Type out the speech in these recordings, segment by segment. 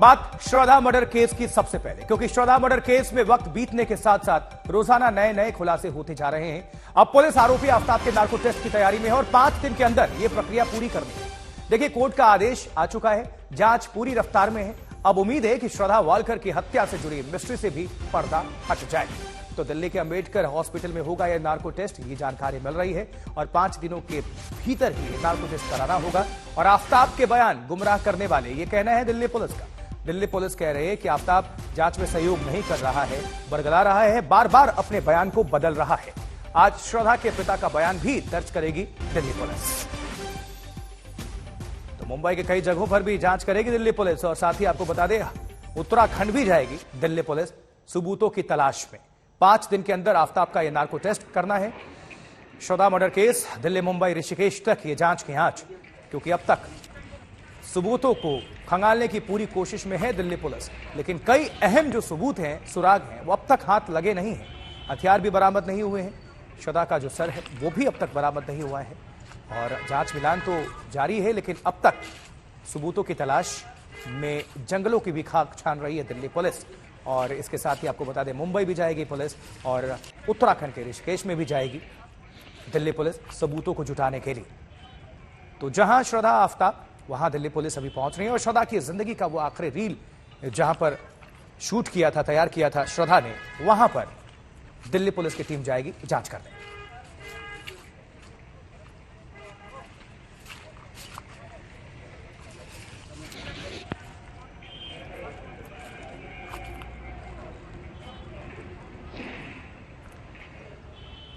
बात श्रद्धा murder case की सबसे पहले, क्योंकि श्रद्धा मर्डर केस में वक्त बीतने के साथ साथ रोजाना नए नए खुलासे होते जा रहे हैं। अब पुलिस आरोपी आफताब के नार्को टेस्ट की तैयारी में है और 5 दिन के अंदर यह प्रक्रिया पूरी करनी है। देखिए, कोर्ट का आदेश आ चुका है, जांच पूरी रफ्तार में है। अब उम्मीद है कि श्रद्धा वालकर की हत्या से जुड़ी मिस्ट्री से भी पर्दा हट जाए। तो दिल्ली के अंबेडकर हॉस्पिटल में होगा यह नार्को टेस्ट, ये जानकारी मिल रही है और 5 दिनों के भीतर ही नार्को टेस्ट कराना होगा। और आफताब के बयान गुमराह करने वाले, ये कहना है दिल्ली पुलिस का। दिल्ली पुलिस कह रही है कि आफताब जांच में सहयोग नहीं कर रहा है, बरगला रहा है, बार बार अपने बयान को बदल रहा है। आज श्रद्धा के पिता का बयान भी दर्ज करेगी दिल्ली पुलिस। तो मुंबई के कई जगहों पर भी जांच करेगी दिल्ली पुलिस और साथ ही आपको बता दें, उत्तराखंड भी जाएगी दिल्ली पुलिस सबूतों की तलाश में। 5 दिन के अंदर आफताब का यह नार्को टेस्ट करना है। श्रद्धा मर्डर केस दिल्ली, मुंबई, ऋषिकेश तक ये जांच की आंच, क्योंकि अब तक सबूतों को खंगालने की पूरी कोशिश में है दिल्ली पुलिस। लेकिन कई अहम जो सबूत हैं, सुराग हैं, वो अब तक हाथ लगे नहीं हैं। हथियार भी बरामद नहीं हुए हैं, श्रद्धा का जो सर है वो भी अब तक बरामद नहीं हुआ है और जांच मिलान तो जारी है। लेकिन अब तक सबूतों की तलाश में जंगलों की भी खाक छान रही है दिल्ली पुलिस। और इसके साथ ही आपको बता दें, मुंबई भी जाएगी पुलिस और उत्तराखंड के ऋषिकेश में भी जाएगी दिल्ली पुलिस सबूतों को जुटाने के लिए। तो जहां श्रद्धा आफताब, वहां दिल्ली पुलिस अभी पहुंच रही है और श्रद्धा की जिंदगी का वो आखिरी रील जहां पर शूट किया था, तैयार किया था श्रद्धा ने, वहां पर दिल्ली पुलिस की टीम जाएगी जांच करने।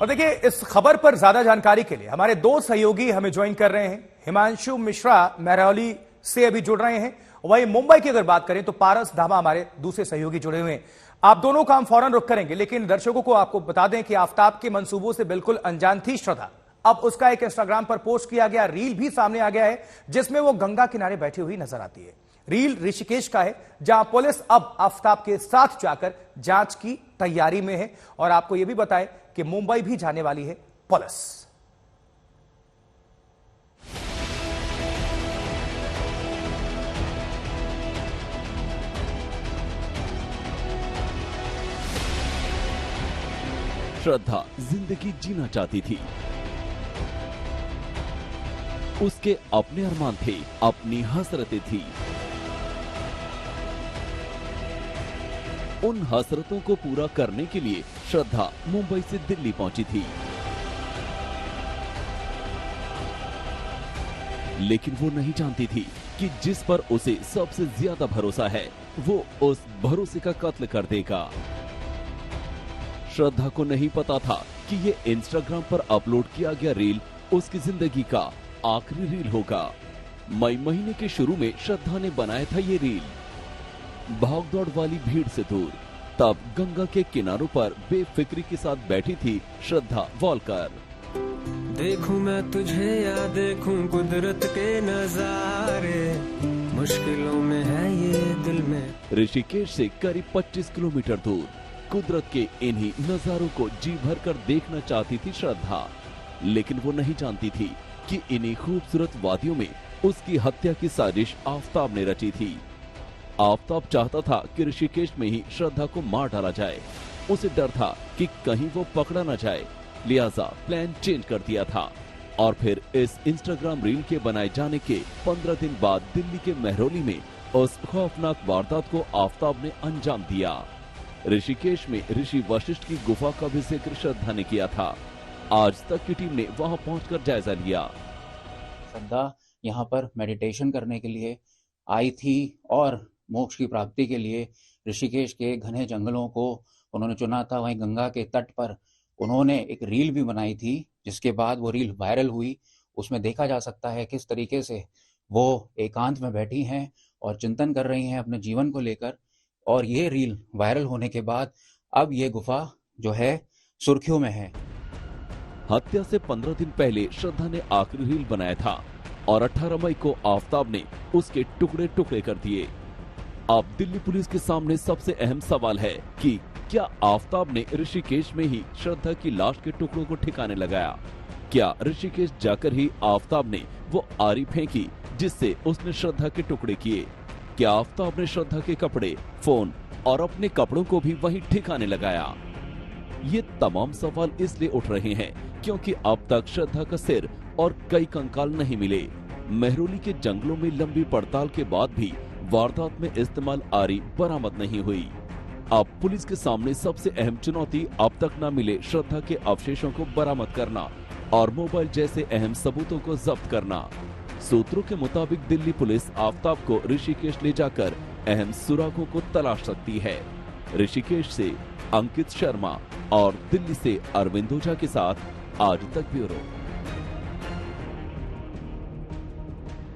और देखिए, इस खबर पर ज्यादा जानकारी के लिए हमारे 2 सहयोगी हमें ज्वाइन कर रहे हैं। हिमांशु मिश्रा महरौली से अभी जुड़ रहे हैं। वहीं मुंबई की अगर बात करें तो पारस धामा हमारे दूसरे सहयोगी जुड़े हुए हैं। आप दोनों का हम फौरन रुख करेंगे, लेकिन दर्शकों को आपको बता दें कि आफताब के मंसूबों से बिल्कुल अनजान थी श्रद्धा। अब उसका एक इंस्टाग्राम पर पोस्ट किया गया रील भी सामने आ गया है, जिसमें वो गंगा किनारे बैठी हुई नजर आती है। रील ऋषिकेश का है, जहां पुलिस अब आफताब के साथ जाकर जांच की तैयारी में है। और आपको यह भी बताएं कि मुंबई भी जाने वाली है पुलिस। श्रद्धा जिंदगी जीना चाहती थी। उसके अपने अरमान थे, अपनी हसरतें थी। उन हसरतों को पूरा करने के लिए श्रद्धा मुंबई से दिल्ली पहुंची थी। लेकिन वो नहीं जानती थी कि जिस पर उसे सबसे ज्यादा भरोसा है, वो उस भरोसे का कत्ल कर देगा। श्रद्धा को नहीं पता था कि ये इंस्टाग्राम पर अपलोड किया गया रील उसकी जिंदगी का आखिरी रील होगा। मई महीने के शुरू में श्रद्धा ने बनाया था ये रील। भागदौड़ वाली भीड़ से दूर, तब गंगा के किनारों पर बेफिक्री के साथ बैठी थी श्रद्धा वालकर। देखूं मैं तुझे या देखूं कुदरत के नजारे, मुश्किलों में है ये दिल में। ऋषिकेश से करीब 25 किलोमीटर दूर कुदरत के इन्हीं नजारों को जी भर कर देखना चाहती थी श्रद्धा। लेकिन वो नहीं जानती थी कि इन्हीं खूबसूरत वादियों में उसकी हत्या की साजिश आफताब ने रची थी। आफताब चाहता था कि ऋषिकेश में ही श्रद्धा को मार डाला जाए। उसे डर था कि कहीं वो पकड़ा न जाए, लिहाजा प्लान चेंज कर दिया था। और फिर इस इंस्टाग्राम रील के बनाए जाने के 15 दिन बाद दिल्ली के महरौली में उस खौफनाक वारदात को आफताब ने अंजाम दिया। ऋषिकेश में ऋषि वशिष्ठ की गुफा का भी जिक्र श्रद्धा ने किया था। आज तक की टीम ने वहां पहुंचकर जायजा लिया। श्रद्धा यहाँ पर मेडिटेशन करने के लिए आई थी और मोक्ष की प्राप्ति के लिए ऋषिकेश के घने जंगलों को उन्होंने चुना था। वहीं गंगा के तट पर उन्होंने एक रील भी बनाई थी, जिसके बाद वो रील वायरल हुई। उसमें देखा जा सकता है किस तरीके से वो एकांत में बैठी हैं और चिंतन कर रही हैं अपने जीवन को लेकर। और ये रील वायरल होने के बाद अब ये गुफा जो है सुर्खियों में है। हत्या से 15 दिन पहले श्रद्धा ने आखिरी रील बनाया था और 18 मई को आफताब ने उसके टुकड़े टुकड़े कर दिए। अब दिल्ली पुलिस के सामने सबसे अहम सवाल है कि क्या आफताब ने ऋषिकेश में ही श्रद्धा की लाश के टुकड़ों को ठिकाने लगाया? क्या ऋषिकेश जाकर ही आफताब ने वो आरी फेंकी जिससे उसने श्रद्धा के टुकड़े किए? क्या आफताब ने श्रद्धा के कपड़े, फोन और अपने कपड़ों को भी वहीं ठिकाने लगाया? ये तमाम सवाल इसलिए उठ रहे हैं क्योंकि अब तक श्रद्धा का सिर और कई कंकाल नहीं मिले। मेहरौली के जंगलों में लंबी पड़ताल के बाद भी वारदात में इस्तेमाल आरी बरामद नहीं हुई। अब पुलिस के सामने सबसे अहम चुनौती अब तक न मिले श्रद्धा के अवशेषों को बरामद करना और मोबाइल जैसे अहम सबूतों को जब्त करना। सूत्रों के मुताबिक दिल्ली पुलिस आफताब को ऋषिकेश ले जाकर अहम सुरागों को तलाश सकती है। ऋषिकेश से अंकित शर्मा और दिल्ली से अरविंद ओझा के साथ आज तक ब्यूरो।